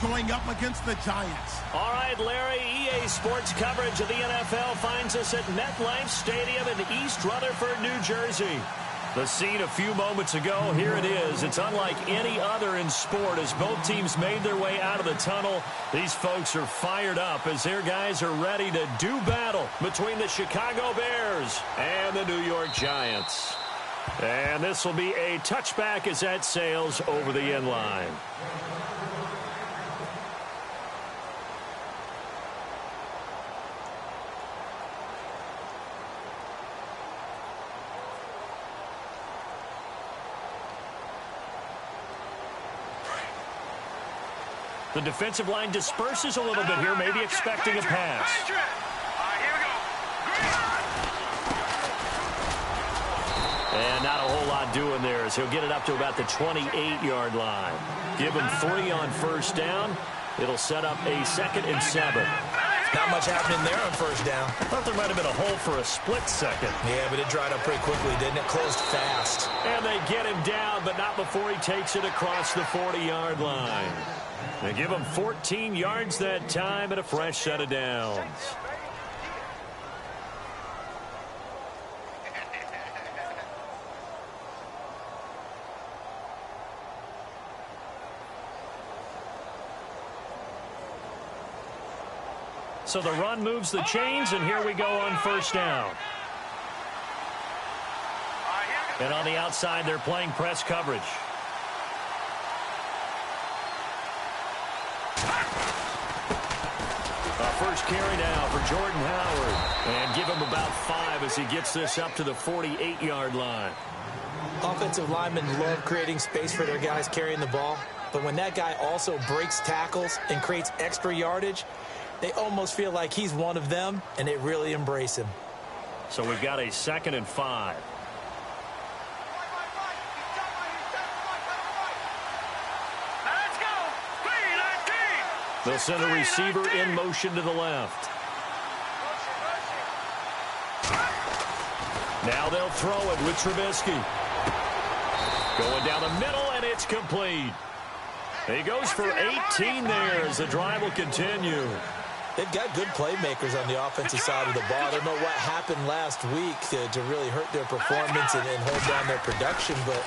going up against the Giants. All right, Larry, EA Sports coverage of the NFL finds us at MetLife Stadium in East Rutherford, New Jersey. The scene a few moments ago, here it is. It's unlike any other in sport as both teams made their way out of the tunnel. These folks are fired up as their guys are ready to do battle between the Chicago Bears and the New York Giants. And this will be a touchback as that sails over the end line. The defensive line disperses a little bit here, maybe expecting a pass. And not a whole lot doing there as he'll get it up to about the 28-yard line. Give him 3 on first down. It'll set up a 2nd and 7. Not much happening there on first down. I thought there might have been a hole for a split second. Yeah, but it dried up pretty quickly, didn't it? Closed fast. And they get him down, but not before he takes it across the 40-yard line. They give him 14 yards that time and a fresh set of downs. So the run moves the chains, and here we go on first down. And on the outside, they're playing press coverage. First carry now for Jordan Howard. And give him about 5 as he gets this up to the 48-yard line. Offensive linemen love creating space for their guys carrying the ball. But when that guy also breaks tackles and creates extra yardage, they almost feel like he's one of them, and they really embrace him. So we've got a 2nd and 5. They'll send a receiver in motion to the left. Now they'll throw it with Trubisky. Going down the middle, and it's complete. He goes for 18 there as the drive will continue. They've got good playmakers on the offensive side of the ball. I don't know what happened last week to really hurt their performance and hold down their production, but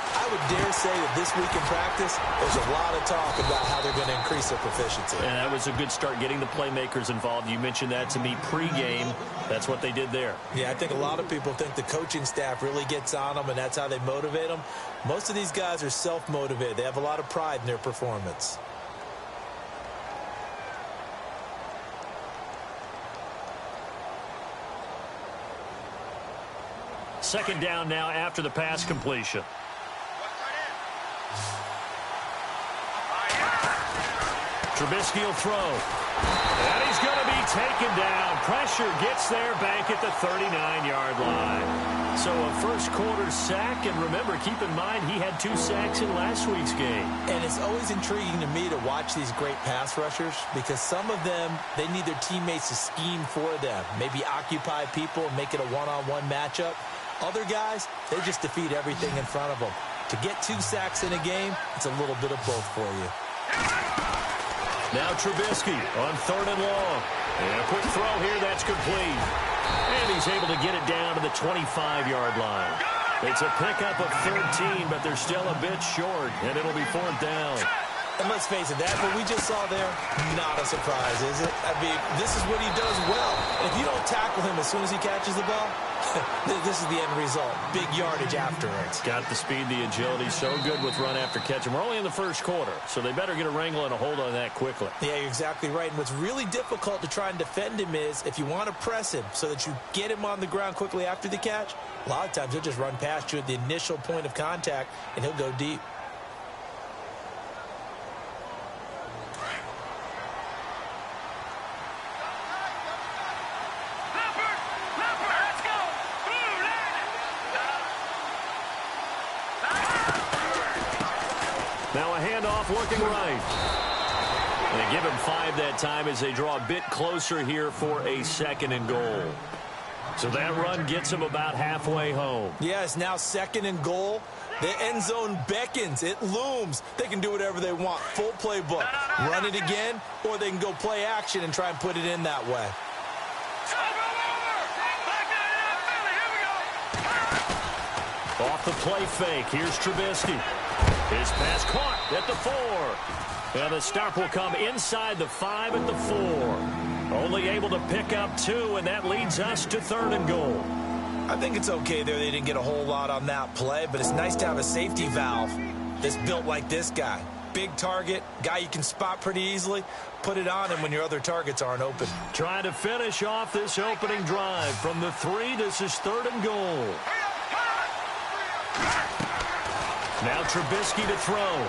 I would dare say that this week in practice, there's a lot of talk about how they're going to increase their proficiency. And that was a good start, getting the playmakers involved. You mentioned that to me pregame. That's what they did there. Yeah, I think a lot of people think the coaching staff really gets on them, and that's how they motivate them. Most of these guys are self-motivated. They have a lot of pride in their performance. Second down now after the pass completion. Trubisky will throw. And he's going to be taken down. Pressure gets there back at the 39-yard line. So a first-quarter sack. And remember, keep in mind, he had 2 sacks in last week's game. And it's always intriguing to me to watch these great pass rushers because some of them, they need their teammates to scheme for them. Maybe occupy people and make it a one-on-one matchup. Other guys, they just defeat everything in front of them. To get 2 sacks in a game, it's a little bit of both for you. Now Trubisky on 3rd and long. And a quick throw here, that's complete. And he's able to get it down to the 25-yard line. It's a pickup of 13, but they're still a bit short, and it'll be 4th down. And let's face it, that what we just saw there, not a surprise, is it? I mean, this is what he does well. And if you don't tackle him as soon as he catches the ball, this is the end result. Big yardage afterwards. Got the speed, the agility, so good with run after catch. And we're only in the first quarter, so they better get a wrangle and a hold on that quickly. Yeah, you're exactly right. And what's really difficult to try and defend him is if you want to press him so that you get him on the ground quickly after the catch, a lot of times he'll just run past you at the initial point of contact, and he'll go deep. Now a handoff looking right. They give him 5 that time as they draw a bit closer here for a 2nd and goal. So that run gets him about halfway home. Yeah, it's now 2nd and goal. The end zone beckons. It looms. They can do whatever they want. Full playbook. Run it again, or they can go play action and try and put it in that way. Off the play fake. Here's Trubisky. His pass caught at the 4. And the stop will come inside the 5 at the 4. Only able to pick up 2, and that leads us to 3rd and goal. I think it's okay there. They didn't get a whole lot on that play, but it's nice to have a safety valve that's built like this guy. Big target, guy you can spot pretty easily. Put it on him when your other targets aren't open. Trying to finish off this opening drive from the 3. This is 3rd and goal. Now Trubisky to throw.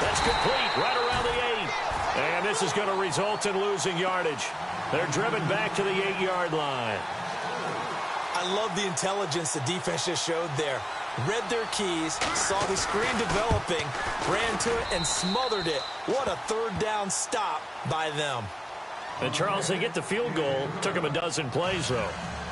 That's complete right around the 8. And this is going to result in losing yardage. They're driven back to the 8-yard line. I love the intelligence the defense just showed there. Read their keys, saw the screen developing, ran to it, and smothered it. What a 3rd down stop by them. And, Charles, they get the field goal. Took them a dozen plays, though.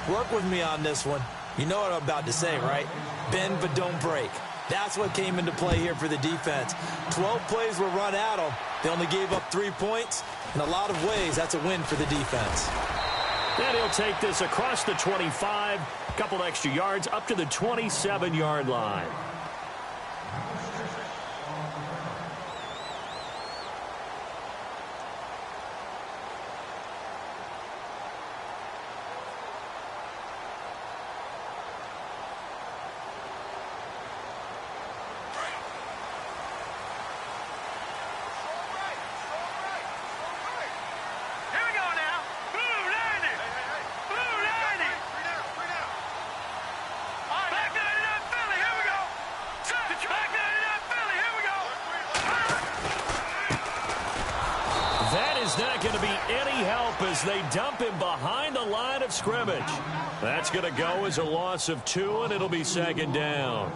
Work with me on this one. You know what I'm about to say, right? Bend but don't break. That's what came into play here for the defense. 12 plays were run at them. They only gave up 3 points. In a lot of ways, that's a win for the defense. And he'll take this across the 25, a couple extra yards, up to the 27-yard line. Not going to be any help as they dump him behind the line of scrimmage. That's going to go as a loss of 2, and it'll be 2nd down.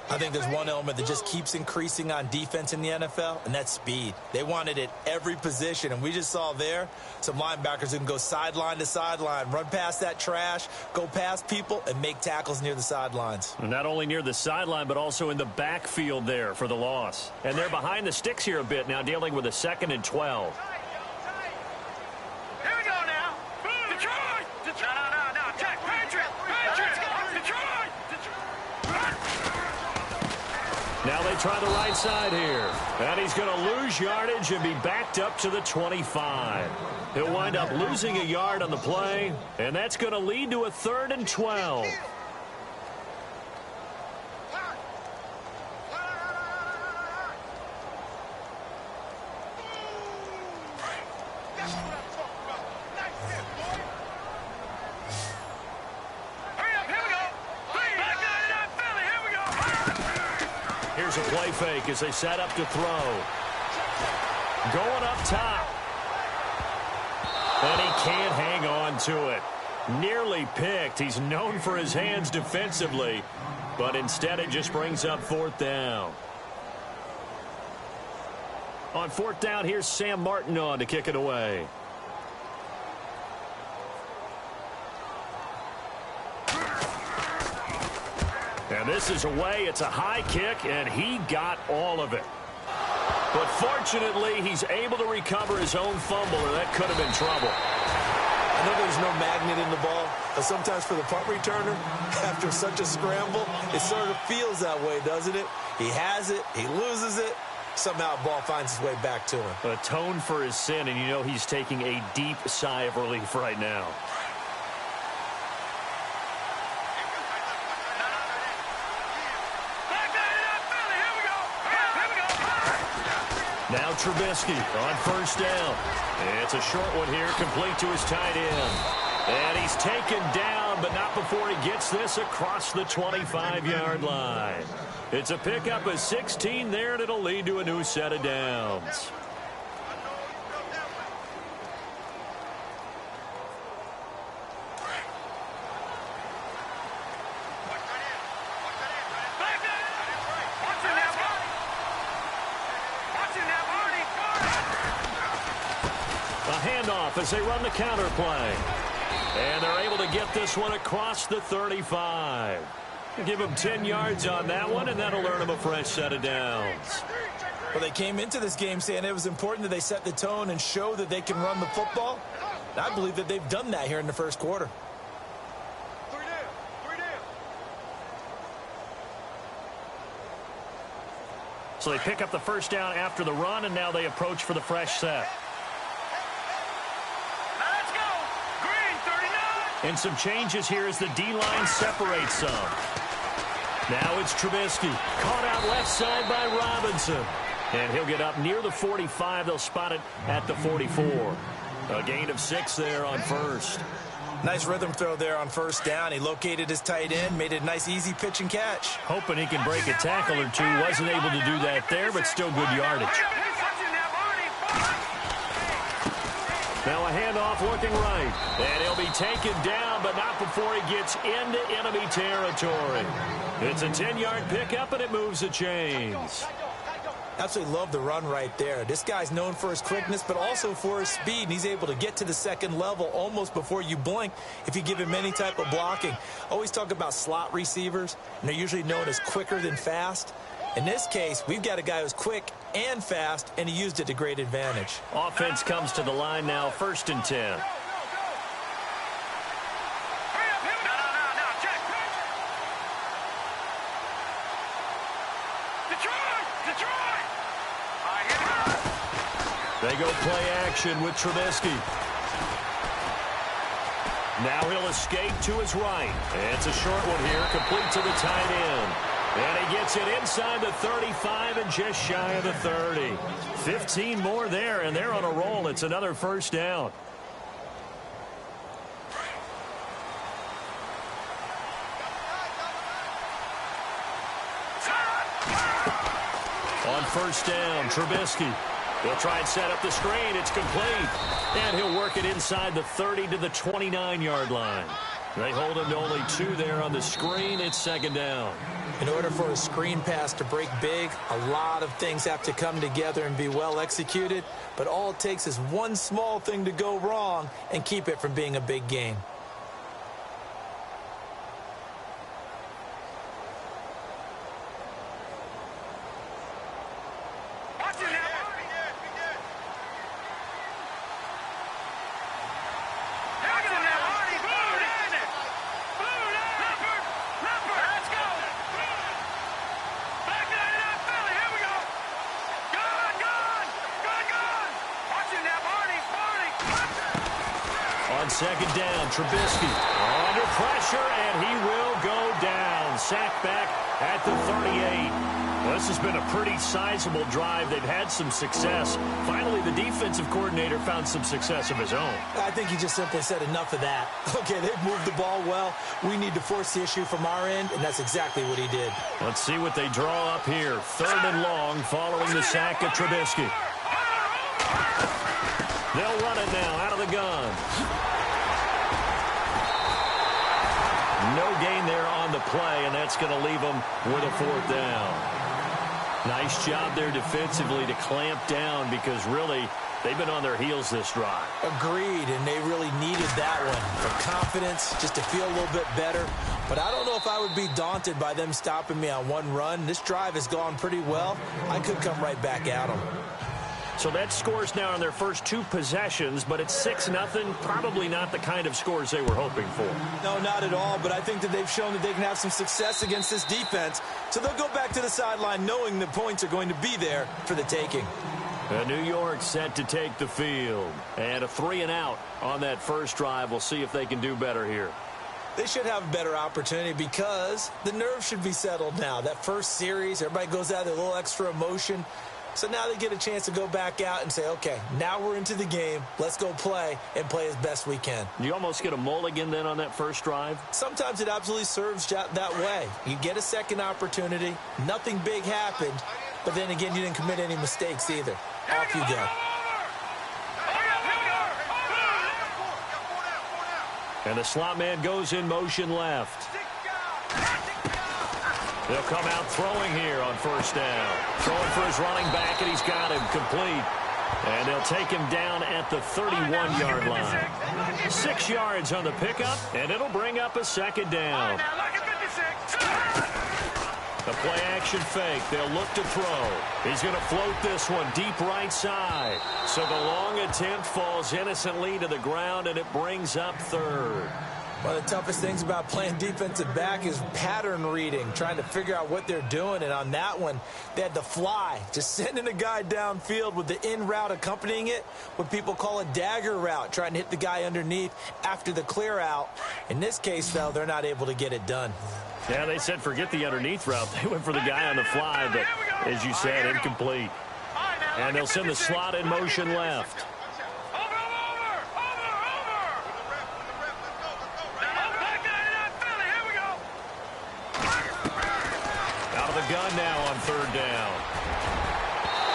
I think there's one element that just keeps increasing on defense in the NFL, and that's speed. They want it at every position, and we just saw there some linebackers who can go sideline to sideline, run past that trash, go past people, and make tackles near the sidelines. Not only near the sideline, but also in the backfield there for the loss. And they're behind the sticks here a bit now, dealing with a 2nd and 12. Now they try the right side here. And he's going to lose yardage and be backed up to the 25. He'll wind up losing a yard on the play, and that's going to lead to a 3rd and 12. Here's a play fake as they set up to throw. Going up top. And he can't hang on to it. Nearly picked. He's known for his hands defensively, but instead it just brings up 4th down. On 4th down, here's Sam Martin on to kick it away. And this is away. It's a high kick, and he got all of it. But fortunately, he's able to recover his own fumble, or that could have been trouble. I know there's no magnet in the ball, but sometimes for the punt returner, after such a scramble, it sort of feels that way, doesn't it? He has it, he loses it, somehow the ball finds its way back to him. Atone for his sin, and you know he's taking a deep sigh of relief right now. Now Trubisky on 1st down. It's a short one here, complete to his tight end. And he's taken down, but not before he gets this across the 25-yard line. It's a pickup of 16 there, and it'll lead to a new set of downs. As they run the counter play. And they're able to get this one across the 35. Give him 10 yards on that one, and that'll earn him a fresh set of downs. Well, they came into this game saying it was important that they set the tone and show that they can run the football. And I believe that they've done that here in the first quarter. So they pick up the first down after the run, and now they approach for the fresh set. Let's go. Green, 39. And some changes here as the D-line separates some. Now it's Trubisky. Caught out left side by Robinson. And he'll get up near the 45. They'll spot it at the 44. A gain of 6 there on first. Nice rhythm throw there on first down. He located his tight end, made it a nice easy pitch and catch. Hoping he can break a tackle or two. Wasn't able to do that there, but still good yardage. Now a handoff looking right. And he'll be taken down, but not before he gets into enemy territory. It's a 10-yard pickup, and it moves the chains. Absolutely love the run right there. This guy's known for his quickness, but also for his speed, and he's able to get to the second level almost before you blink if you give him any type of blocking. Always talk about slot receivers, and they're usually known as quicker than fast. In this case, we've got a guy who's quick and fast, and he used it to great advantage. Offense comes to the line now, 1st and 10. They go play action with Trubisky. Now he'll escape to his right. It's a short one here, complete to the tight end. And he gets it inside the 35 and just shy of the 30. 15 more there, and they're on a roll. It's another first down. On first down, Trubisky. He'll try and set up the screen. It's complete. And he'll work it inside the 30 to the 29-yard line. They hold him to only 2 there on the screen. It's 2nd down. In order for a screen pass to break big, a lot of things have to come together and be well executed. But all it takes is one small thing to go wrong and keep it from being a big gain. Second down, Trubisky under pressure, and he will go down. Sacked back at the 38. Well, this has been a pretty sizable drive. They've had some success. Finally, the defensive coordinator found some success of his own. I think he just simply said enough of that. Okay, they've moved the ball well. We need to force the issue from our end, and that's exactly what he did. Let's see what they draw up here. 3rd and long following the sack of Trubisky. They'll run it now out of the gun. No gain there on the play, and that's going to leave them with a 4th down. Nice job there defensively to clamp down because really they've been on their heels this drive. Agreed, and they really needed that one for confidence, just to feel a little bit better. But I don't know if I would be daunted by them stopping me on one run. This drive has gone pretty well. I could come right back at them. So that scores now on their first 2 possessions, but it's 6-0. Probably not the kind of scores they were hoping for. No, not at all, but I think that they've shown that they can have some success against this defense. So they'll go back to the sideline knowing the points are going to be there for the taking. New York set to take the field. And a 3-and-out on that first drive. We'll see if they can do better here. They should have a better opportunity because the nerves should be settled now. That first series, everybody goes out with a little extra emotion. So now they get a chance to go back out and say, okay, now we're into the game. Let's go play and play as best we can. You almost get a mulligan then on that first drive? Sometimes it absolutely serves that way. You get a second opportunity. Nothing big happened. But then again, you didn't commit any mistakes either. Off you go. And the slot man goes in motion left. They'll come out throwing here on first down. Throwing for his running back, and he's got him complete. And they'll take him down at the 31-yard line. 6 yards on the pickup, and it'll bring up a 2nd down. The play action fake. They'll look to throw. He's going to float this one deep right side. So the long attempt falls innocently to the ground, and it brings up third. One of the toughest things about playing defensive back is pattern reading, trying to figure out what they're doing. And on that one, they had the fly, just sending a guy downfield with the in route accompanying it, what people call a dagger route, trying to hit the guy underneath after the clear out. In this case, though, they're not able to get it done. Yeah, they said forget the underneath route. They went for the guy on the fly, but as you said, incomplete. And they'll send the slot in motion left. Gun now on third down.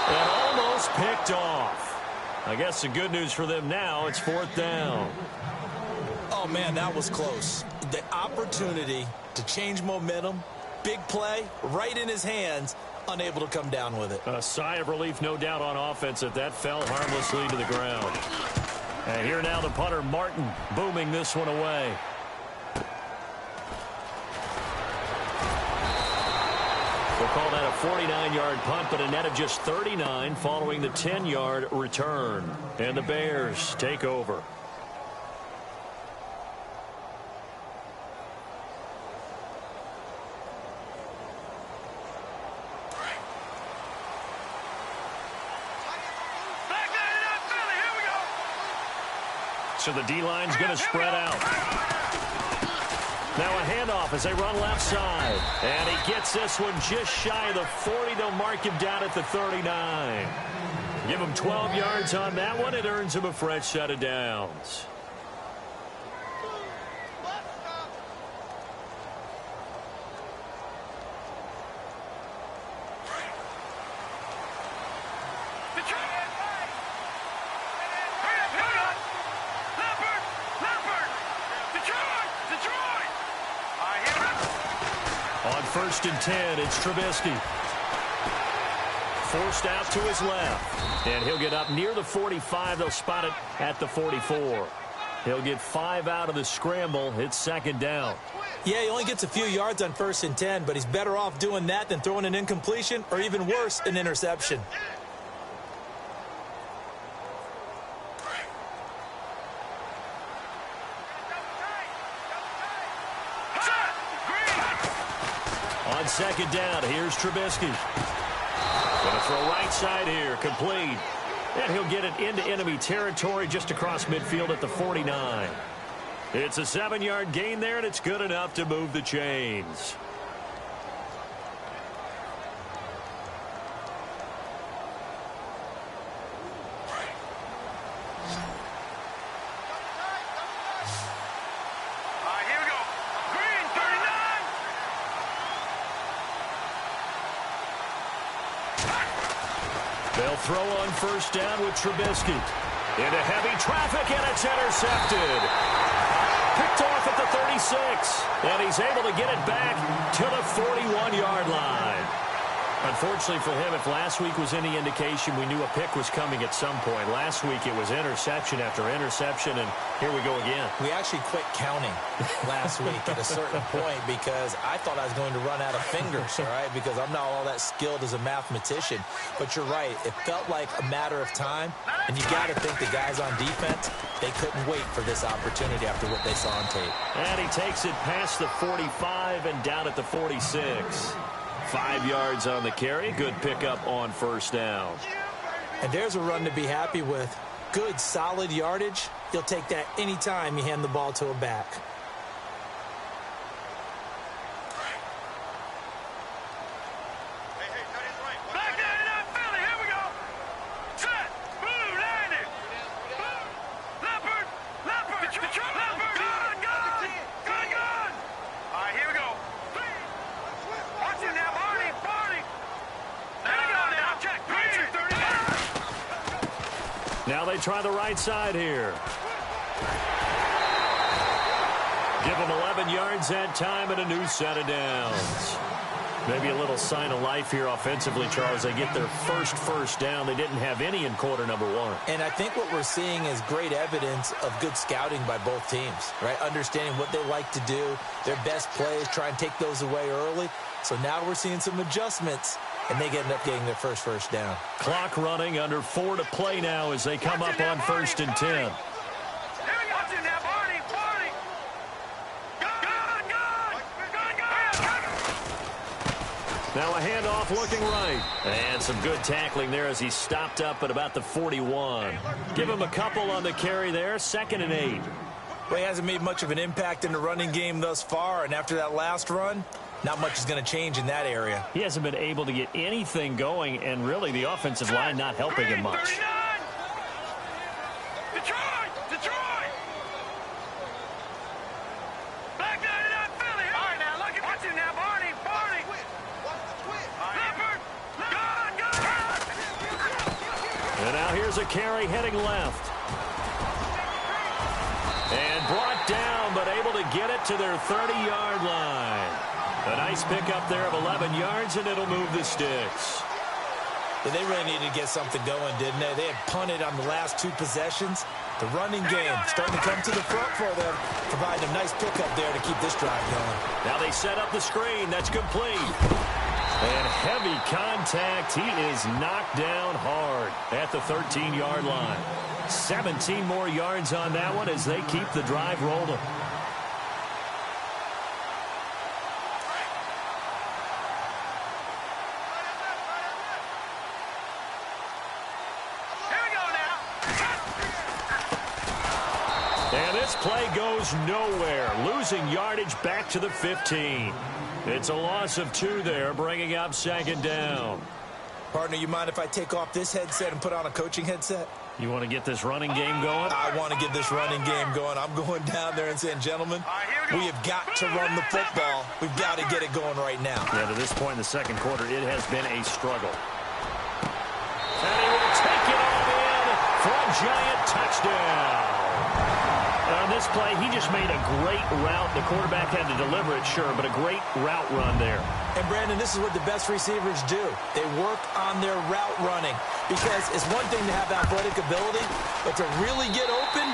And almost picked off. I guess the good news for them now, it's fourth down. Oh, man, that was close. The opportunity to change momentum, big play, right in his hands, unable to come down with it. A sigh of relief, no doubt, on offense that fell harmlessly to the ground. And here now the punter, Martin, booming this one away. We'll call that a 49-yard punt, but a net of just 39 following the 10-yard return. And the Bears take over. So the D-line's going to spread out. Now a handoff as they run left side. And he gets this one just shy of the 40. They'll mark him down at the 39. Give him 12 yards on that one. It earns him a fresh set of downs. First and 10, it's Trubisky. Forced out to his left. And he'll get up near the 45. They'll spot it at the 44. He'll get 5 out of the scramble. It's second down. Yeah, he only gets a few yards on first and 10, but he's better off doing that than throwing an incompletion or even worse, an interception. On second down, here's Trubisky. Going to throw right side here, complete. And he'll get it into enemy territory just across midfield at the 49. It's a 7-yard gain there, and it's good enough to move the chains. They'll throw on first down with Trubisky. Into heavy traffic, and it's intercepted. Picked off at the 36, and he's able to get it back to the 41-yard line. Unfortunately for him, if last week was any indication, we knew a pick was coming at some point. Last week it was interception after interception, and here we go again. We actually quit counting last week at a certain point because I thought I was going to run out of fingers, all right, because I'm not all that skilled as a mathematician. But you're right. It felt like a matter of time, and you got to think the guys on defense, they couldn't wait for this opportunity after what they saw on tape. And he takes it past the 45 and down at the 46. 5 yards on the carry. Good pickup on first down. And there's a run to be happy with. Good, solid yardage. You'll take that anytime you hand the ball to a back. Now they try the right side here. Give them 11 yards that time and a new set of downs. Maybe a little sign of life here offensively, Charles. They get their first down. They didn't have any in quarter number one. And I think what we're seeing is great evidence of good scouting by both teams, right? Understanding what they like to do, their best plays, try and take those away early. So now we're seeing some adjustments, and they end up getting their first down. Clock running, under 4 to play now as they come up on 1st and 10. Now a handoff looking right. And some good tackling there as he stopped up at about the 41. Give him a couple on the carry there. 2nd and 8. Well, he hasn't made much of an impact in the running game thus far, and after that last run, not much is going to change in that area. He hasn't been able to get anything going, and really the offensive line not helping him much. Detroit! Back 99 Philly. All right, now look at watch it now, Barney. And now here's a carry heading left. And brought down, but able to get it to their 30-yard line. A nice pickup there of 11 yards, and it'll move the sticks. Yeah, they really needed to get something going, didn't they? They had punted on the last 2 possessions. The running game starting to come to the front for them, providing a nice pickup there to keep this drive going. Now they set up the screen. That's complete. And heavy contact. He is knocked down hard at the 13-yard line. 17 more yards on that one as they keep the drive rolling. And this play goes nowhere. Losing yardage back to the 15. It's a loss of 2 there, bringing up 2nd down. Partner, you mind if I take off this headset and put on a coaching headset? You want to get this running game going? I want to get this running game going. I'm going down there and saying, gentlemen, we have got to run the football. We've got to get it going right now. Yeah, to this point in the second quarter, it has been a struggle. And he will take it all in for a giant touchdown. On this play, he just made a great route. The quarterback had to deliver it, sure, but a great route run there. And, Brandon, this is what the best receivers do. They work on their route running because it's one thing to have athletic ability, but to really get open,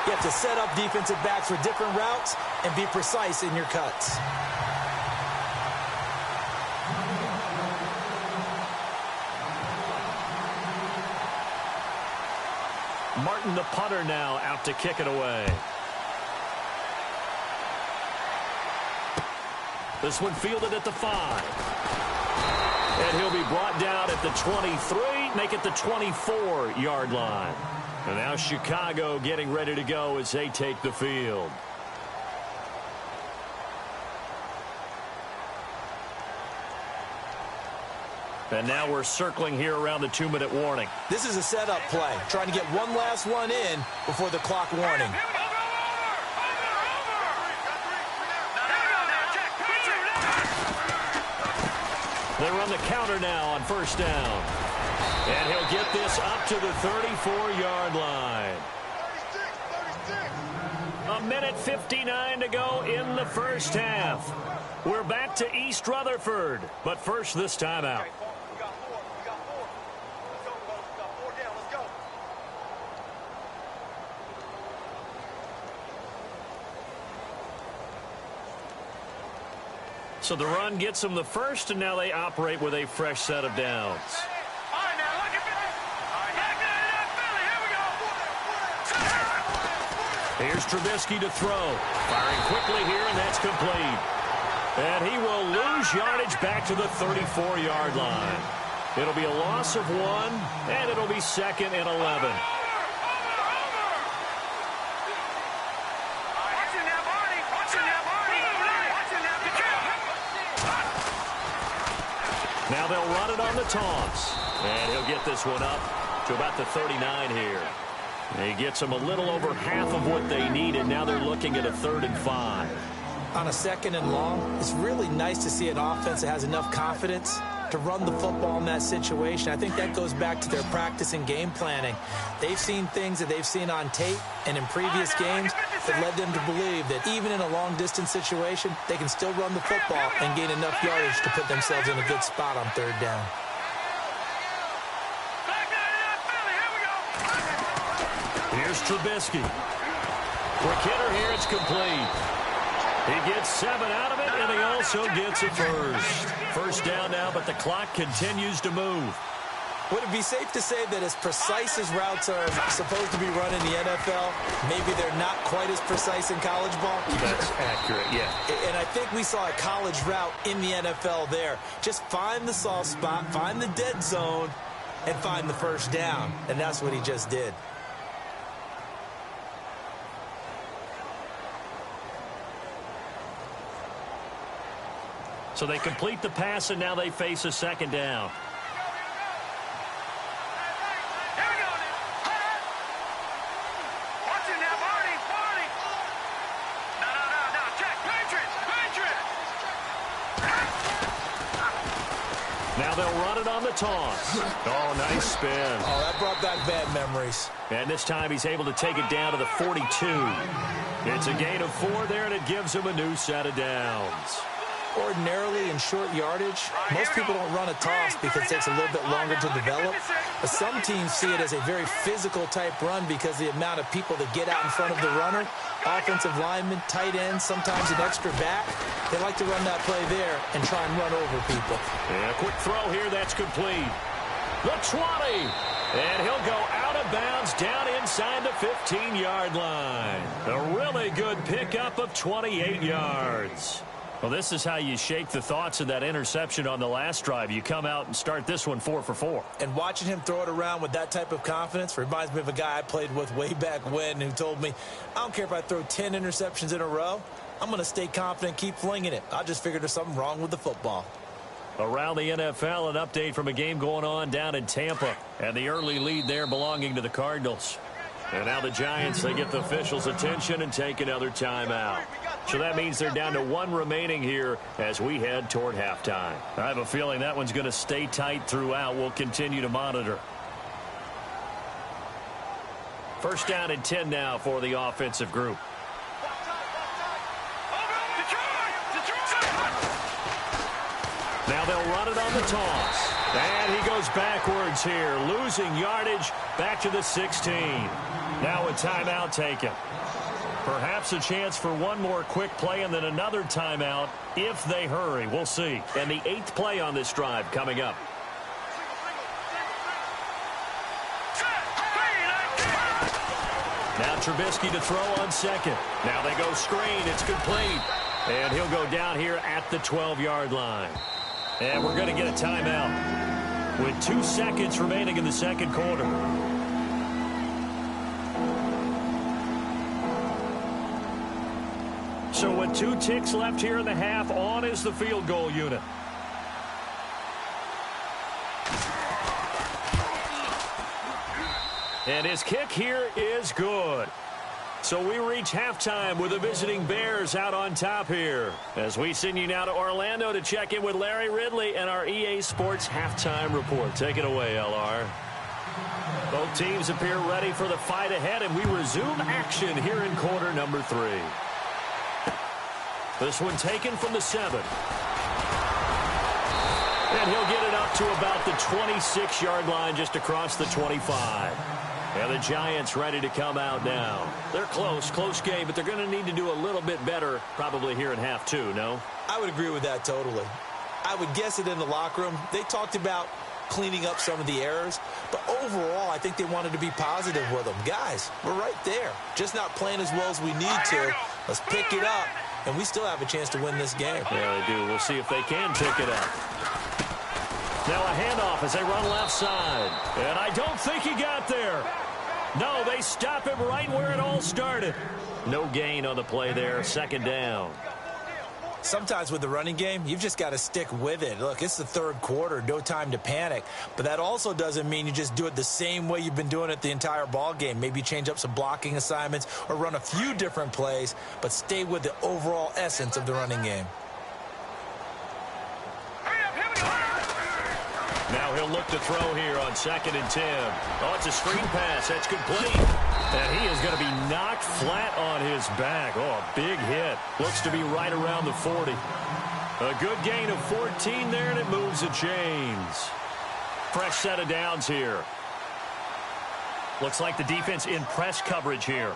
you have to set up defensive backs for different routes and be precise in your cuts. Martin, the punter, now out to kick it away. This one fielded at the 5. And he'll be brought down at the 23, make it the 24-yard line. And now Chicago getting ready to go as they take the field. And now we're circling here around the 2-minute warning. This is a setup play, trying to get one last one in before the clock warning. They run the counter now on 1st down. And he'll get this up to the 34-yard line. 1:59 to go in the first half. We're back to East Rutherford, but first this timeout. So the run gets them the first, and now they operate with a fresh set of downs. Here's Trubisky to throw. Firing quickly here, and that's complete. And he will lose yardage back to the 34-yard line. It'll be a loss of 1, and it'll be 2nd and 11. Now they'll run it on the toss. And he'll get this one up to about the 39 here. He gets them a little over half of what they needed. Now they're looking at a 3rd and 5. On a 2nd and long, it's really nice to see an offense that has enough confidence to run the football in that situation. I think that goes back to their practice and game planning. They've seen things that they've seen on tape and in previous games, It led them to believe that even in a long-distance situation, they can still run the football and gain enough yardage to put themselves in a good spot on third down. Here's Trubisky. Quick hitter here, it's complete. He gets 7 out of it, and he also gets a first. First down now, but the clock continues to move. Would it be safe to say that as precise as routes are supposed to be run in the NFL, maybe they're not quite as precise in college ball? That's accurate, yeah. And I think we saw a college route in the NFL there. Just find the soft spot, find the dead zone, and find the first down. And that's what he just did. So they complete the pass, and now they face a second down. Now they'll run it on the toss. Oh, nice spin. Oh, that brought back bad memories. And this time he's able to take it down to the 42. It's a gain of 4 there, and it gives him a new set of downs. Ordinarily in short yardage, most people don't run a toss because it takes a little bit longer to develop. But some teams see it as a very physical type run because the amount of people that get out in front of the runner, offensive linemen, tight ends, sometimes an extra back, they like to run that play there and try and run over people. Yeah, quick throw here, that's complete. The 20, and he'll go out of bounds down inside the 15-yard line. A really good pickup of 28 yards. Well, this is how you shake the thoughts of that interception on the last drive. You come out and start this one 4 for 4. And watching him throw it around with that type of confidence reminds me of a guy I played with way back when who told me, I don't care if I throw 10 interceptions in a row. I'm going to stay confident, keep flinging it. I just figured there's something wrong with the football. Around the NFL, an update from a game going on down in Tampa. And the early lead there belonging to the Cardinals. And now the Giants, they get the officials' attention and take another timeout. So that means they're down to 1 remaining here as we head toward halftime. I have a feeling that one's going to stay tight throughout. We'll continue to monitor. First down and 10 now for the offensive group. Now they'll run it on the toss. And he goes backwards here, losing yardage back to the 16. Now a timeout taken. Perhaps a chance for one more quick play and then another timeout if they hurry. We'll see. And the 8th play on this drive coming up. Now Trubisky to throw on second. Now they go screen. It's complete. And he'll go down here at the 12-yard line. And we're going to get a timeout with 2 seconds remaining in the second quarter. So with 2 ticks left here in the half, on is the field goal unit. And his kick here is good. So we reach halftime with the visiting Bears out on top here. As we send you now to Orlando to check in with Larry Ridley and our EA Sports halftime report. Take it away, LR. Both teams appear ready for the fight ahead, and we resume action here in quarter number 3. This one taken from the 7. And he'll get it up to about the 26-yard line, just across the 25. And the Giants ready to come out now. They're close game, but they're going to need to do a little bit better probably here in half 2, no? I would agree with that totally. I would guess it in the locker room. They talked about cleaning up some of the errors, but overall, I think they wanted to be positive with them. Guys, we're right there. Just not playing as well as we need to. Let's pick it up, and we still have a chance to win this game. Yeah, they do. We'll see if they can pick it up. Now a handoff as they run left side. And I don't think he got there. No, they stop him right where it all started. No gain on the play there. Second down. Sometimes with the running game, you've just got to stick with it. Look, it's the third quarter, no time to panic. But that also doesn't mean you just do it the same way you've been doing it the entire ball game. Maybe change up some blocking assignments or run a few different plays, but stay with the overall essence of the running game. Now he'll look look to throw here on 2nd and 10. Oh, it's a screen pass. That's complete. And he is going to be knocked flat on his back. Oh, a big hit. Looks to be right around the 40. A good gain of 14 there, and it moves the chains. Fresh set of downs here. Looks like the defense in press coverage here.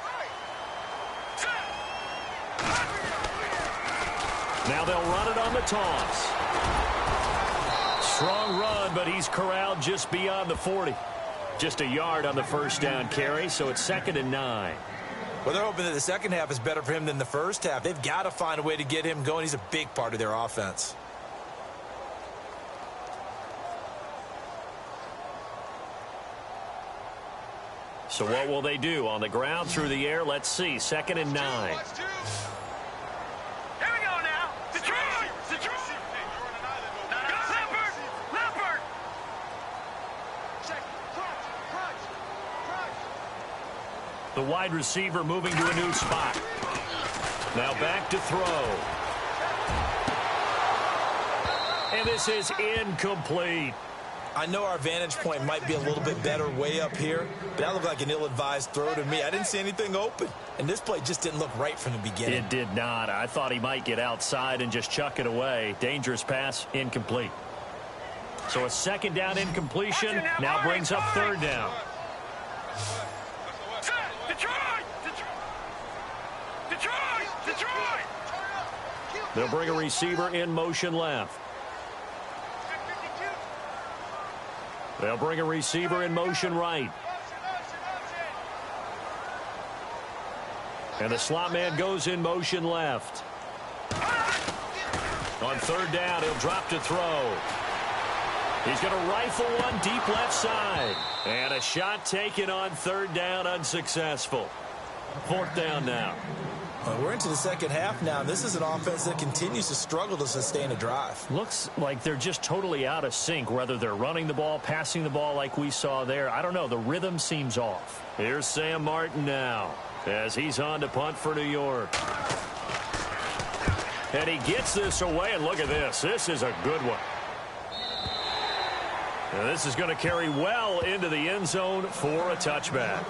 Now they'll run it on the toss. Strong run, but he's corralled just beyond the 40. Just a yard on the first down carry, so it's 2nd and 9. Well, they're hoping that the second half is better for him than the first half. They've got to find a way to get him going. He's a big part of their offense. So what will they do? On the ground, through the air, let's see. 2nd and 9. Here we go now. Detroit! Leopard! The wide receiver moving to a new spot. Now back to throw. And this is incomplete. I know our vantage point might be a little bit better way up here, but that looked like an ill-advised throw to me. I didn't see anything open, and this play just didn't look right from the beginning. It did not. I thought he might get outside and just chuck it away. Dangerous pass, incomplete. So a 2nd down incompletion now brings up 3rd down. Detroit! They'll bring a receiver in motion left. They'll bring a receiver in motion right. And the slot man goes in motion left. On 3rd down, he'll drop to throw. He's going to rifle one deep left side. And a shot taken on 3rd down, unsuccessful. 4th down now. Well, we're into the second half now. This is an offense that continues to struggle to sustain a drive. Looks like they're just totally out of sync, whether they're running the ball, passing the ball like we saw there. I don't know. The rhythm seems off. Here's Sam Martin now as he's on to punt for New York. And he gets this away, and look at this. This is a good one. And this is going to carry well into the end zone for a touchback.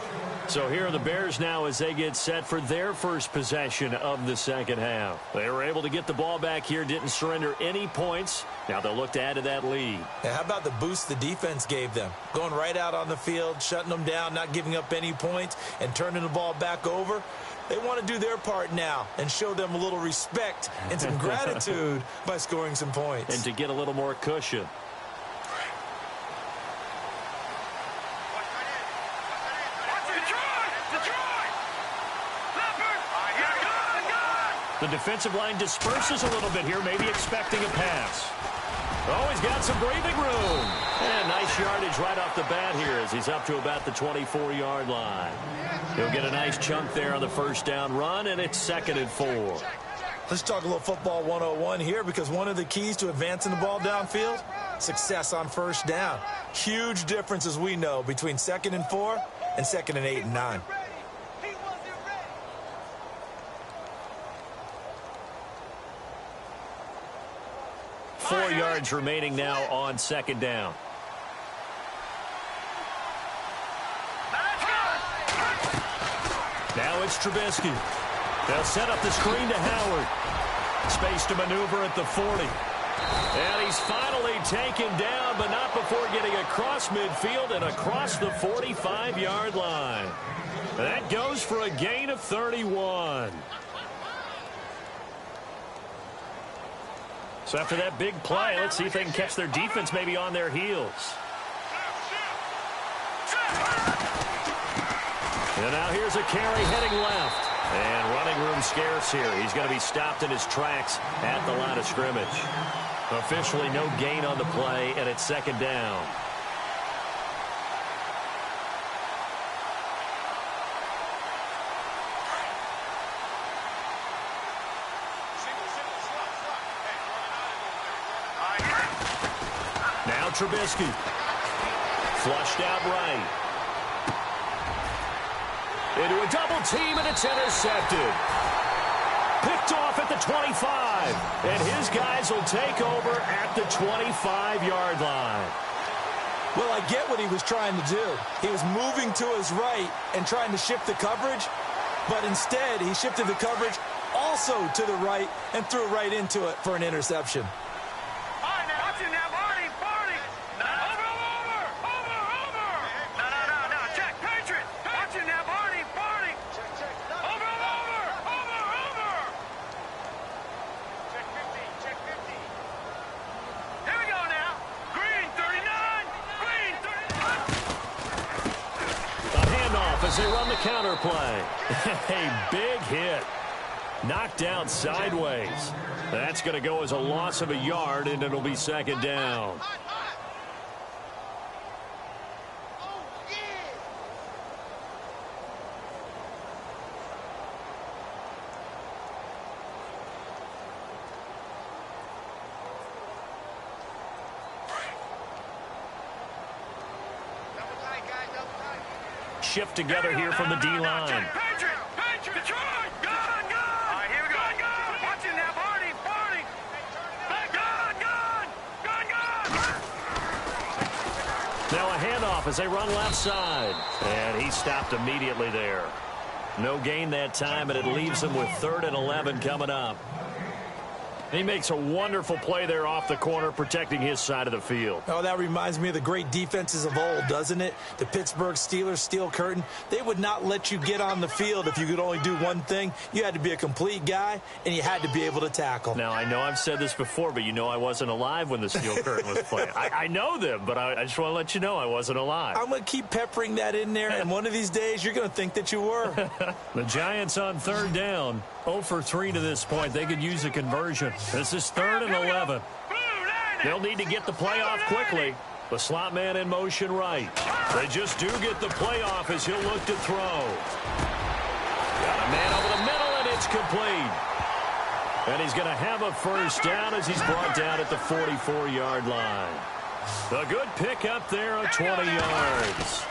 So here are the Bears now as they get set for their first possession of the second half. They were able to get the ball back here, didn't surrender any points. Now they'll look to add to that lead. Yeah, how about the boost the defense gave them? Going right out on the field, shutting them down, not giving up any points, and turning the ball back over. They want to do their part now and show them a little respect and some gratitude by scoring some points. And to get a little more cushion. The defensive line disperses a little bit here, maybe expecting a pass. Oh, he's got some breathing room. And nice yardage right off the bat here as he's up to about the 24-yard line. He'll get a nice chunk there on the first down run, and it's 2nd and 4. Let's talk a little football 101 here, because one of the keys to advancing the ball downfield, success on first down. Huge difference, as we know, between 2nd and 4 and 2nd and 8 and 9. 4 yards remaining now on 2nd down. Now it's Trubisky. They'll set up the screen to Howard. Space to maneuver at the 40. And he's finally taken down, but not before getting across midfield and across the 45-yard line. That goes for a gain of 31. So after that big play, let's see if they can catch their defense maybe on their heels. And now here's a carry heading left. And running room scarce here. He's going to be stopped in his tracks at the line of scrimmage. Officially no gain on the play, and it's 2nd down. Now Trubisky. Flushed out right. Into a double team, and it's intercepted. Picked off at the 25. And his guys will take over at the 25-yard line. Well, I get what he was trying to do. He was moving to his right and trying to shift the coverage, but instead he shifted the coverage also to the right and threw right into it for an interception. All right, now, watch it now, Barney. Over. No, check, Patriot. Watch it now, Barney. Over. Check 50. Here we go now. Green 39. A handoff as they run the counter play. A big hit. Knocked down sideways. That's going to go as a loss of a yard, and it'll be second down. Shift together here from the D-line. Patriot, Detroit. Gun. All right, here we go. Gun. Watch it now, Barney. Gun. Now a handoff as they run left side. And he stopped immediately there. No gain that time, and it leaves them with 3rd and 11 coming up. He makes a wonderful play there off the corner, protecting his side of the field. Oh, that reminds me of the great defenses of old, doesn't it? The Pittsburgh Steelers steel curtain. They would not let you get on the field if you could only do one thing. You had to be a complete guy, and you had to be able to tackle. Now, I know I've said this before, but you know I wasn't alive when the steel curtain was playing. I know them, but I just want to let you know I wasn't alive. I'm going to keep peppering that in there, and one of these days you're going to think that you were. The Giants on 3rd down. 0 for 3 to this point. They could use a conversion. This is 3rd and 11. They'll need to get the play off quickly. The slot man in motion right. They just do get the play off as he'll look to throw. Got a man over the middle, and it's complete. And he's going to have a first down as he's brought down at the 44-yard line. A good pick up there of 20 yards.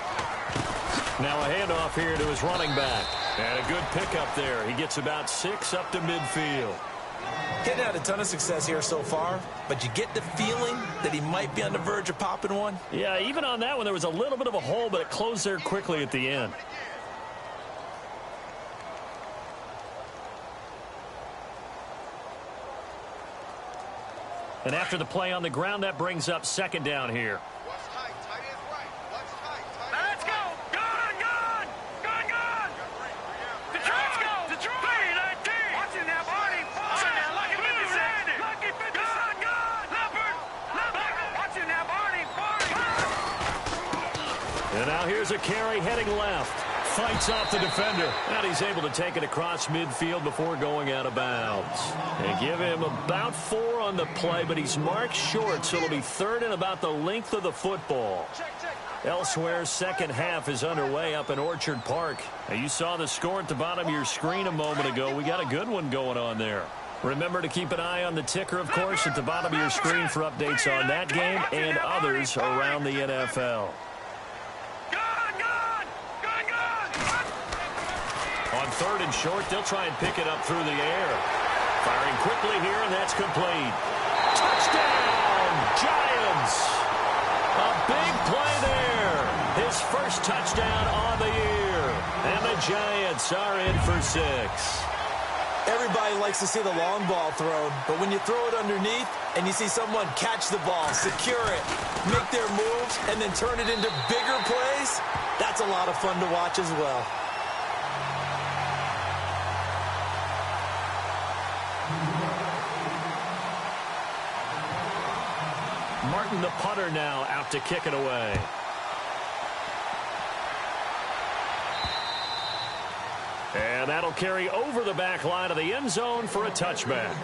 Now a handoff here to his running back. And a good pickup there. He gets about 6 up to midfield. Getting had a ton of success here so far, but you get the feeling that he might be on the verge of popping one. Yeah, even on that one, there was a little bit of a hole, but it closed there quickly at the end. And after the play on the ground, that brings up 2nd down here. And now here's a carry heading left. Fights off the defender. And he's able to take it across midfield before going out of bounds. They give him about 4 on the play, but he's marked short, so it'll be 3rd and about the length of the football. Elsewhere, second half is underway up in Orchard Park. Now, you saw the score at the bottom of your screen a moment ago. We got a good one going on there. Remember to keep an eye on the ticker, of course, at the bottom of your screen for updates on that game and others around the NFL. On 3rd and short, they'll try and pick it up through the air. Firing quickly here, and that's complete. Touchdown, Giants! A big play there. His first touchdown on the year. And the Giants are in for 6. Everybody likes to see the long ball thrown, but when you throw it underneath and you see someone catch the ball, secure it, make their moves, and then turn it into bigger plays, that's a lot of fun to watch as well. Martin, the punter, now out to kick it away. And that'll carry over the back line of the end zone for a touchback.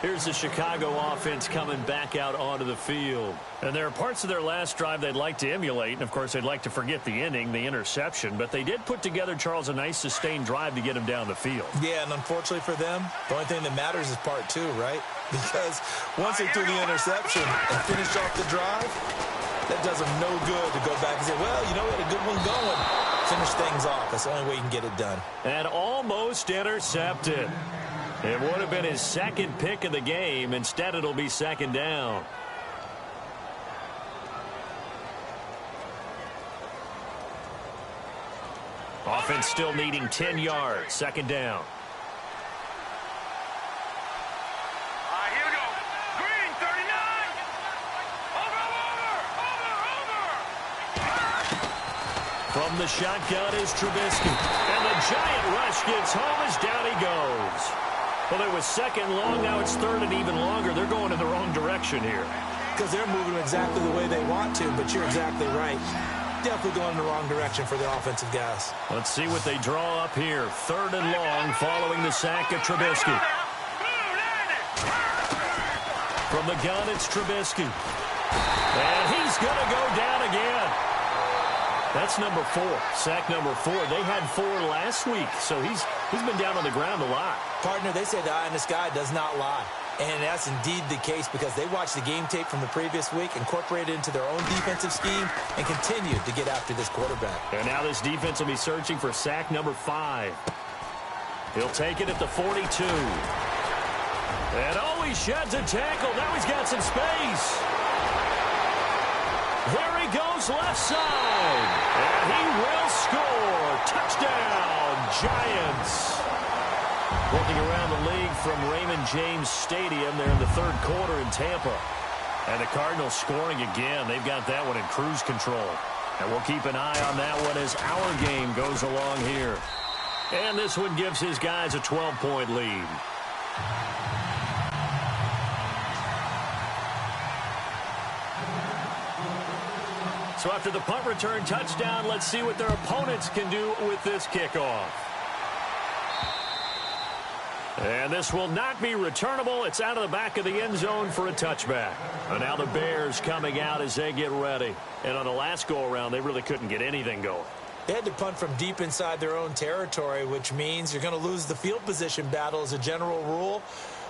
Here's the Chicago offense coming back out onto the field. And there are parts of their last drive they'd like to emulate. And, of course, they'd like to forget the ending, the interception. But they did put together, Charles, a nice sustained drive to get him down the field. Yeah, and unfortunately for them, the only thing that matters is part 2, right? Because once they threw the interception and finished off the drive, that does them no good to go back and say, well, you know, we had a good one going. Finish things off. That's the only way you can get it done. And almost intercepted. It would have been his 2nd pick of the game. Instead, it'll be 2nd down. Offense still needing 10 yards. Second down. Here we go. Green, 39. Over. From the shotgun is Trubisky. And the giant rush gets home as down he goes. Well, it was second long. Now it's third and even longer. They're going in the wrong direction here. Because they're moving exactly the way they want to, but you're exactly right. Definitely going in the wrong direction for the offensive guys. Let's see what they draw up here. Third and long following the sack of Trubisky. From the gun, it's Trubisky. And he's going to go down again. That's number 4. Sack number 4. They had 4 last week, so he's been down on the ground a lot. Partner, they say the eye in the sky does not lie. And that's indeed the case because they watched the game tape from the previous week, incorporated it into their own defensive scheme, and continued to get after this quarterback. And now this defense will be searching for sack number 5. He'll take it at the 42. And oh, he sheds a tackle. Now he's got some space. There he goes left side. And he will score. Touchdown, Giants. Looking around the league from Raymond James Stadium there in the third quarter in Tampa. And the Cardinals scoring again. They've got that one in cruise control. And we'll keep an eye on that one as our game goes along here. And this one gives his guys a 12-point lead. So after the punt return touchdown, let's see what their opponents can do with this kickoff. And this will not be returnable. It's out of the back of the end zone for a touchback. And now the Bears coming out as they get ready. And on the last go-around, they really couldn't get anything going. They had to punt from deep inside their own territory, which means you're going to lose the field position battle as a general rule.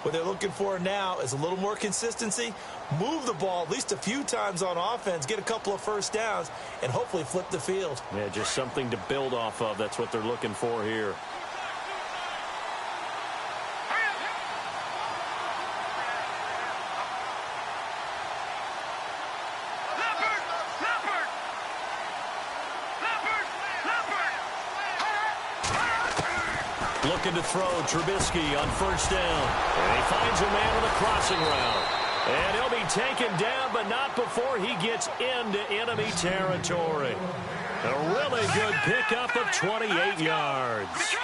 What they're looking for now is a little more consistency, move the ball at least a few times on offense, get a couple of first downs, and hopefully flip the field. Yeah, just something to build off of. That's what they're looking for here. Looking to throw Trubisky on first down. And he finds a man on the crossing route. And he'll be taken down, but not before he gets into enemy territory. A really good pickup of 28 yards.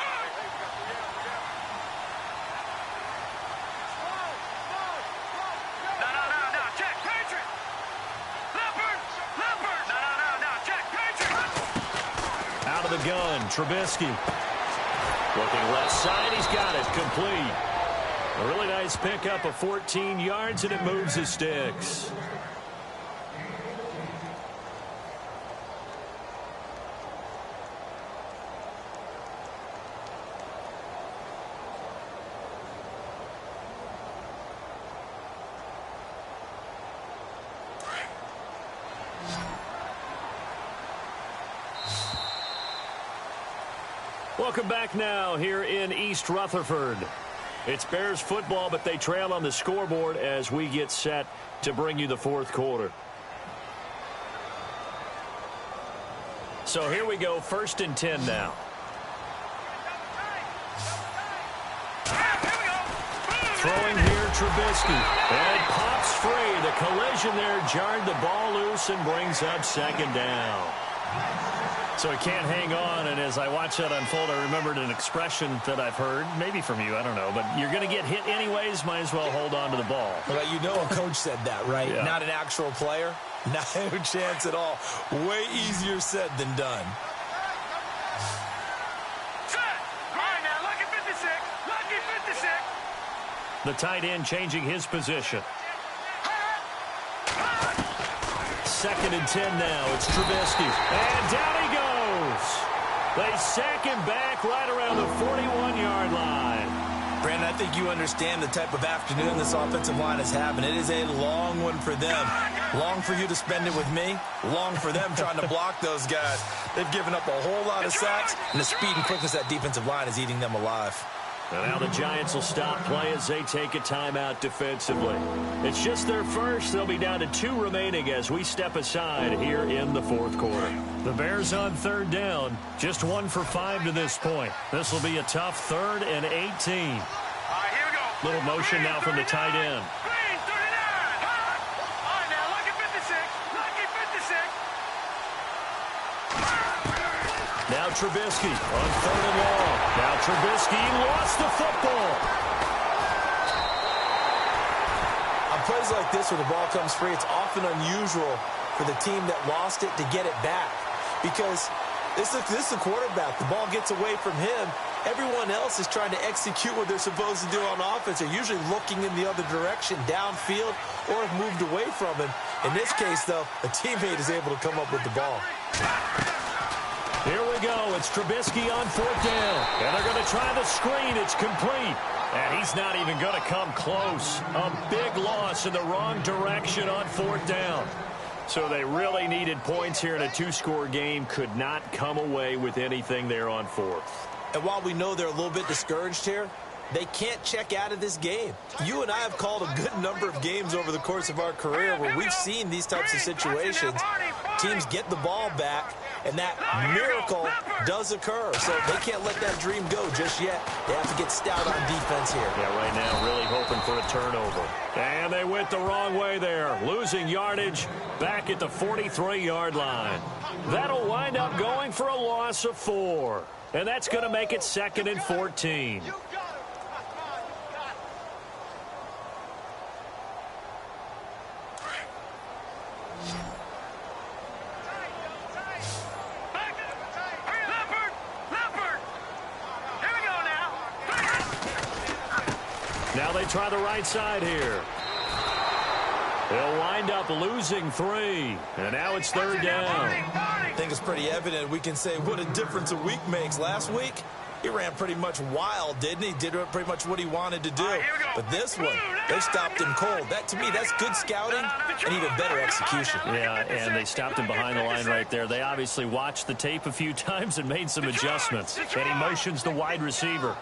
Out of the gun, Trubisky. Looking left side, he's got it, complete. A really nice pickup of 14 yards, and it moves his sticks. Welcome back now here in East Rutherford. It's Bears football, but they trail on the scoreboard as we get set to bring you the fourth quarter. So here we go, 1st and 10 now. Throwing here, Trubisky. And it pops free. The collision there jarred the ball loose and brings up second down. So he can't hang on, and as I watch that unfold, I remembered an expression that I've heard, maybe from you, I don't know, but you're going to get hit anyways, might as well hold on to the ball. Well, you know a coach said that, right? Yeah. Not an actual player. No chance at all. Way easier said than done. The tight end changing his position. 2nd and 10 now. It's Trubisky. And down he goes. They sack him back right around the 41-yard line. Brandon, I think you understand the type of afternoon this offensive line is having. It is a long one for them. Long for you to spend it with me. Long for them trying to block those guys. They've given up a whole lot of sacks, and the speed and quickness of that defensive line is eating them alive. And now the Giants will stop play as they take a timeout defensively. It's just their first. They'll be down to 2 remaining as we step aside here in the fourth quarter. The Bears on third down, just 1 for 5 to this point. This will be a tough 3rd and 18. All right, here we go. Little motion now from the tight end. Green, 39. All right, now, lucky 56. Lucky 56. Now Trubisky on 3rd and long. Now Trubisky lost the football. On plays like this where the ball comes free, it's often unusual for the team that lost it to get it back. Because this is the quarterback. The ball gets away from him. Everyone else is trying to execute what they're supposed to do on offense. They're usually looking in the other direction, downfield, or have moved away from him. In this case, though, a teammate is able to come up with the ball. Here we go. It's Trubisky on 4th down. And they're going to try the screen. It's complete. And he's not even going to come close. A big loss in the wrong direction on 4th down. So they really needed points here in a 2-score game. Could not come away with anything there on 4th. And while we know they're a little bit discouraged here, they can't check out of this game. You and I have called a good number of games over the course of our career where we've seen these types of situations. Teams get the ball back, and that miracle does occur. So they can't let that dream go just yet. They have to get stout on defense here. Yeah, right now really hoping for a turnover. And they went the wrong way there, losing yardage back at the 43-yard line. That'll wind up going for a loss of 4. And that's going to make it 2nd and 14. Now they try the right side here. They'll wind up losing 3. And now it's 3rd down. I think it's pretty evident. We can say what a difference a week makes. Last week, he ran pretty much wild, didn't he? Did pretty much what he wanted to do. But this one, they stopped him cold. That, to me, that's good scouting and even better execution. Yeah, and they stopped him behind the line right there. They obviously watched the tape a few times and made some adjustments. And he motions the wide receiver.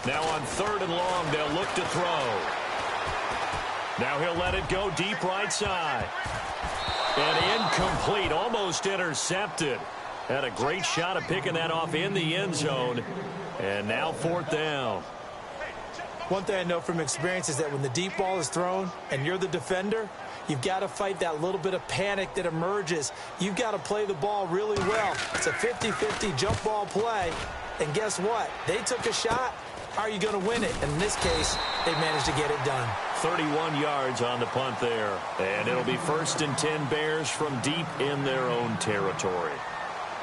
Now on 3rd and long, they'll look to throw. Now he'll let it go deep right side. And incomplete, almost intercepted. Had a great shot of picking that off in the end zone. And now 4th down. One thing I know from experience is that when the deep ball is thrown and you're the defender, you've got to fight that little bit of panic that emerges. You've got to play the ball really well. It's a 50-50 jump ball play. And guess what? They took a shot. How are you going to win it? And in this case, they managed to get it done. 31 yards on the punt there. And it'll be 1st and 10 Bears from deep in their own territory.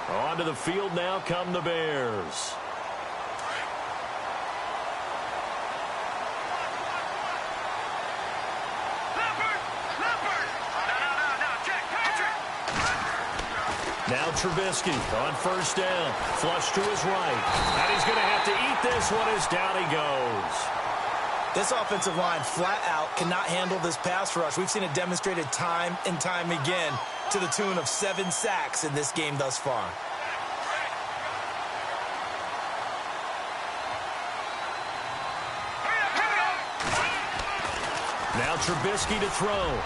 Onto the field now come the Bears. Now Trubisky on 1st down. Flush to his right. And he's going to have to eat this one as down he goes. This offensive line flat out cannot handle this pass rush. We've seen it demonstrated time and time again to the tune of 7 sacks in this game thus far. Now Trubisky to throw.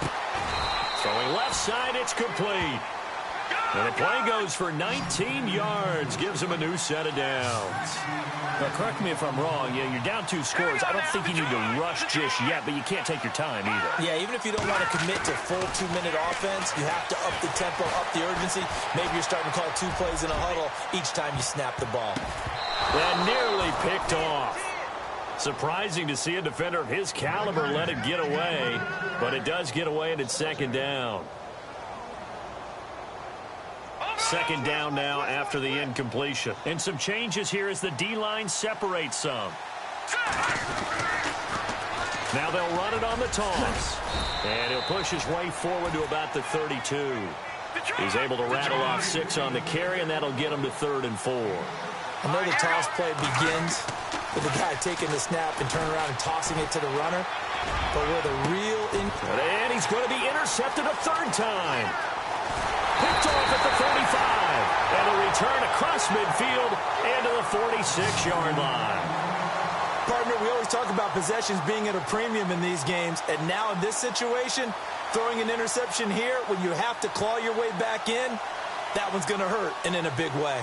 Throwing left side, it's complete. And the play goes for 19 yards, gives him a new set of downs. Now, correct me if I'm wrong. Yeah, you're down 2 scores. I don't think you need to rush just yet, but you can't take your time either. Yeah, even if you don't want to commit to full 2-minute offense, you have to up the tempo, up the urgency. Maybe you're starting to call 2 plays in a huddle each time you snap the ball. And nearly picked off. Surprising to see a defender of his caliber let it get away, but it does get away and it's 2nd down. 2nd down now after the incompletion. And some changes here as the D-line separates some. Now they'll run it on the toss. And he'll push his way forward to about the 32. He's able to rattle off 6 on the carry, and that'll get him to 3rd and 4. I know the toss play begins with the guy taking the snap and turning around and tossing it to the runner. But where the real... And he's going to be intercepted a 3rd time. picked off at the 45. And a return across midfield into the 46-yard line. Partner, we always talk about possessions being at a premium in these games, and now in this situation, throwing an interception here when you have to claw your way back in, that one's going to hurt, and in a big way.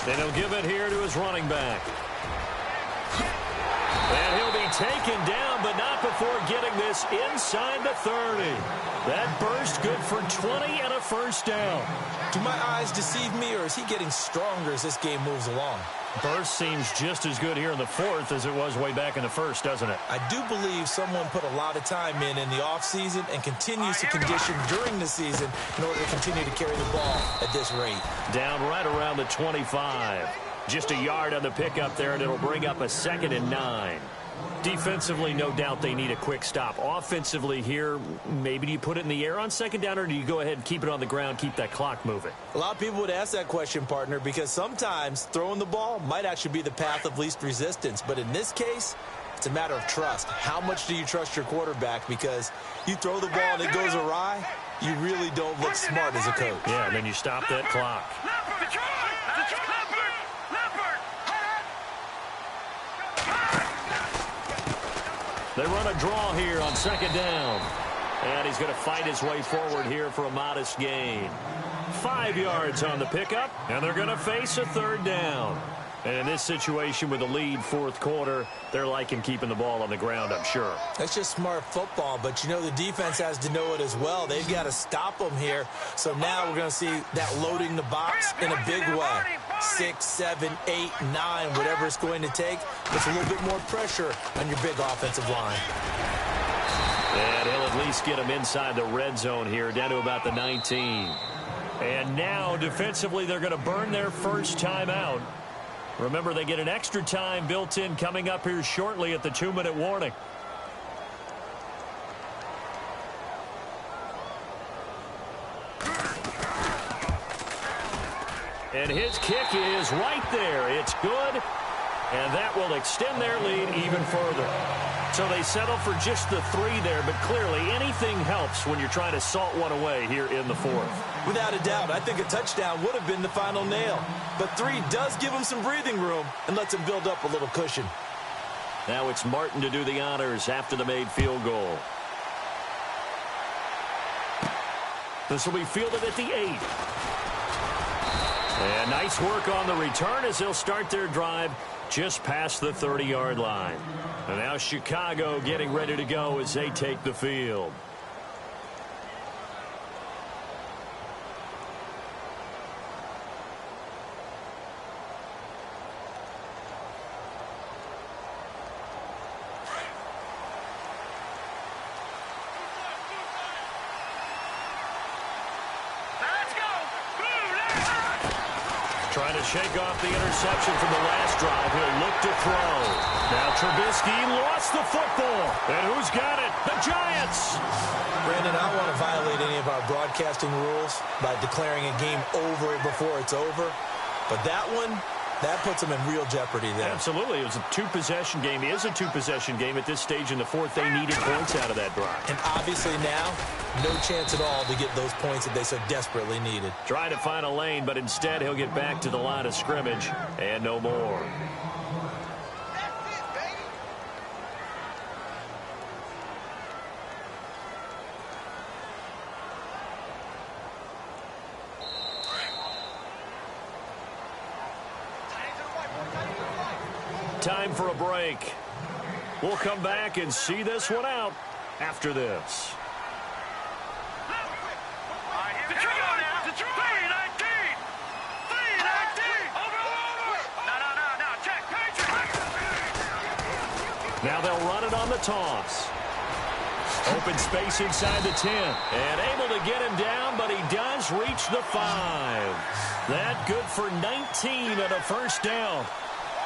And he'll give it here to his running back. And he'll be taken down, but not before getting this inside the 30. That burst good for 20 and a first down. Do my eyes deceive me, or is he getting stronger as this game moves along? Burst seems just as good here in the fourth as it was way back in the first, doesn't it? I do believe someone put a lot of time in the offseason and continues to condition during the season in order to continue to carry the ball at this rate. Down right around the 25. Just a yard on the pickup there, and it'll bring up a 2nd and 9. Defensively, no doubt they need a quick stop. Offensively here, maybe do you put it in the air on 2nd down, or do you go ahead and keep it on the ground, keep that clock moving? A lot of people would ask that question, partner, because sometimes throwing the ball might actually be the path of least resistance. But in this case, it's a matter of trust. How much do you trust your quarterback? Because you throw the ball and it goes awry, you really don't look smart as a coach. Yeah, and then you stop that clock. They run a draw here on 2nd down. And he's going to fight his way forward here for a modest gain. 5 yards on the pickup, and they're going to face a 3rd down. And in this situation with the lead 4th quarter, they're liking keeping the ball on the ground, I'm sure. That's just smart football, but you know the defense has to know it as well. They've got to stop them here. So now we're going to see that loading the box in a big way. 6, 7, 8, 9, whatever it's going to take. Puts a little bit more pressure on your big offensive line. And he'll at least get him inside the red zone here, down to about the 19. And now defensively they're going to burn their first timeout. Remember, they get an extra time built in coming up here shortly at the 2-minute warning. And his kick is right there. It's good, and that will extend their lead even further. So they settle for just the 3 there, but clearly anything helps when you're trying to salt one away here in the 4th. Without a doubt, I think a touchdown would have been the final nail. But 3 does give him some breathing room and lets him build up a little cushion. Now it's Martin to do the honors after the made field goal. This will be fielded at the 8. And nice work on the return as they'll start their drive just past the 30-yard line. And now Chicago getting ready to go as they take the field. Trying to shake off the interception from the last drive. He'll look to throw. Now Trubisky lost the football. And who's got it? The Giants. Brandon, I don't want to violate any of our broadcasting rules by declaring a game over before it's over. But that one, that puts them in real jeopardy there. Absolutely. It was a 2-possession game. It is a 2-possession game at this stage in the 4th. They needed points out of that drive. And obviously now, no chance at all to get those points that they so desperately needed. Trying to find a lane, but instead he'll get back to the line of scrimmage and no more. Time for a break. We'll come back and see this one out after this. Now they'll run it on the toss. Open space inside the 10. And able to get him down, but he does reach the 5. That good for 19 and a first down.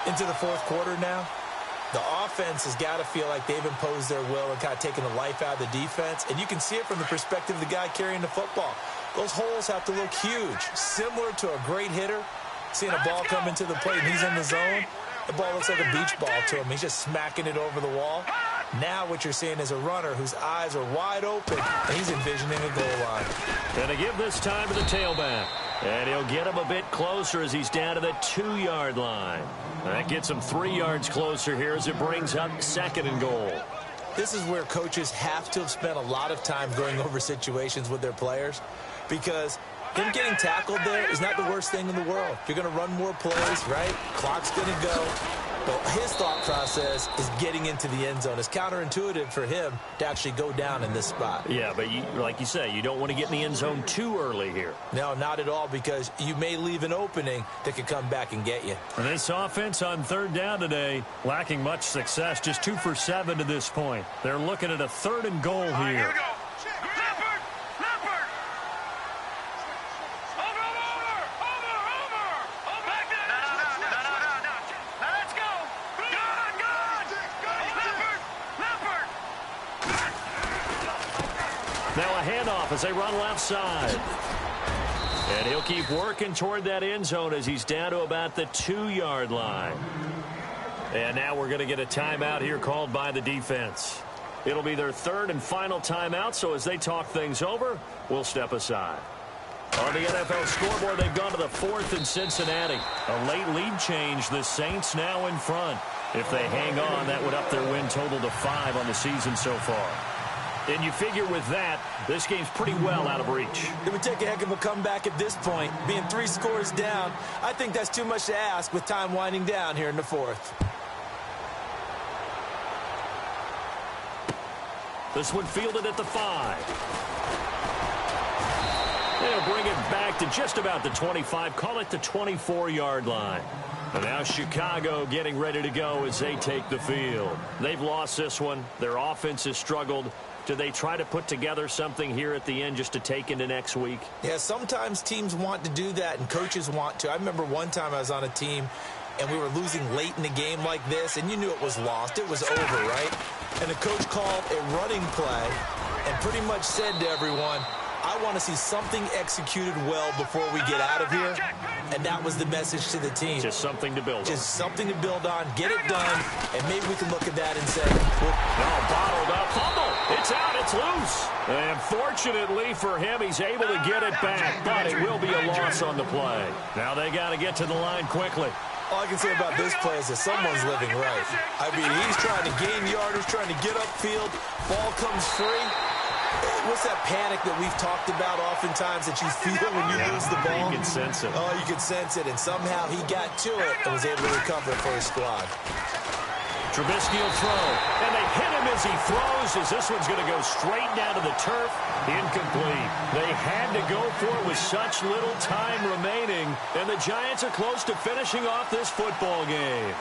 Into the 4th quarter now, the offense has got to feel like they've imposed their will and kind of taken the life out of the defense. And you can see it from the perspective of the guy carrying the football. those holes have to look huge, similar to a great hitter. Seeing a ball come into the plate and he's in the zone, the ball looks like a beach ball to him. He's just smacking it over the wall. Now what you're seeing is a runner whose eyes are wide open, and he's envisioning a goal line. Going to give this time to the tailback. And he'll get him a bit closer as he's down to the 2-yard line. That gets him 3 yards closer here as it brings up 2nd and goal. This is where coaches have to have spent a lot of time going over situations with their players, because him getting tackled there is not the worst thing in the world. You're going to run more plays, right? Clock's going to go. But his thought process is getting into the end zone. It's counterintuitive for him to actually go down in this spot. Yeah, but like you say, you don't want to get in the end zone too early here. No, not at all, because you may leave an opening that could come back and get you. And this offense on 3rd down today, lacking much success, just 2 for 7 to this point. They're looking at a 3rd and goal here. Here we go. Leopard! Leopard! Over! Back there! No. Now let's go! Good! Leopard! Now a handoff as they run left side. And he'll keep working toward that end zone as he's down to about the 2-yard line. And now we're going to get a timeout here called by the defense. It'll be their 3rd and final timeout, so as they talk things over, we'll step aside. On the NFL scoreboard, they've gone to the 4th in Cincinnati. A late lead change. The Saints now in front. If they hang on, that would up their win total to 5 on the season so far. And you figure with that, this game's pretty well out of reach. It would take a heck of a comeback at this point. Being 3 scores down, I think that's too much to ask with time winding down here in the 4th. This one fielded at the 5. They'll bring it back to just about the 25. Call it the 24-yard line. And now Chicago getting ready to go as they take the field. They've lost this one. Their offense has struggled. Do they try to put together something here at the end just to take into next week? Yeah, sometimes teams want to do that and coaches want to. I remember one time I was on a team and we were losing late in the game like this, and you knew it was lost. It was over, right? And the coach called a running play and pretty much said to everyone, I want to see something executed well before we get out of here. And that was the message to the team. Just something to build on. Just something to build on, get it done, and maybe we can look at that and say, well, no, bottled up, fumble. It's out, it's loose. And fortunately for him, he's able to get it back, but it will be a loss on the play. Now they got to get to the line quickly. All I can say about this play is that someone's living right. I mean, he's trying to gain yardage, trying to get upfield. Ball comes free. What's that panic that we've talked about oftentimes that you feel when you lose the ball? You can sense it. Oh, you can sense it, and somehow he got to it and was able to recover for his squad. Trubisky will throw, and they hit him as he throws, as this one's going to go straight down to the turf. Incomplete. They had to go for it with such little time remaining, and the Giants are close to finishing off this football game.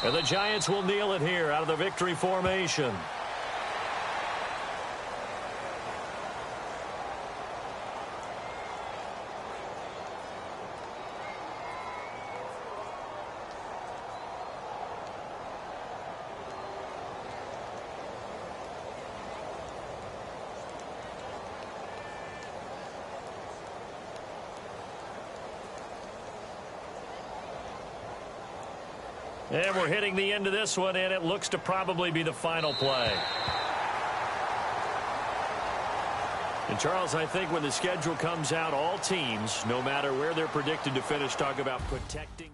And the Giants will kneel it here out of the victory formation. And we're hitting the end of this one, and it looks to probably be the final play. And, Charles, I think when the schedule comes out, all teams, no matter where they're predicted to finish, talk about protecting.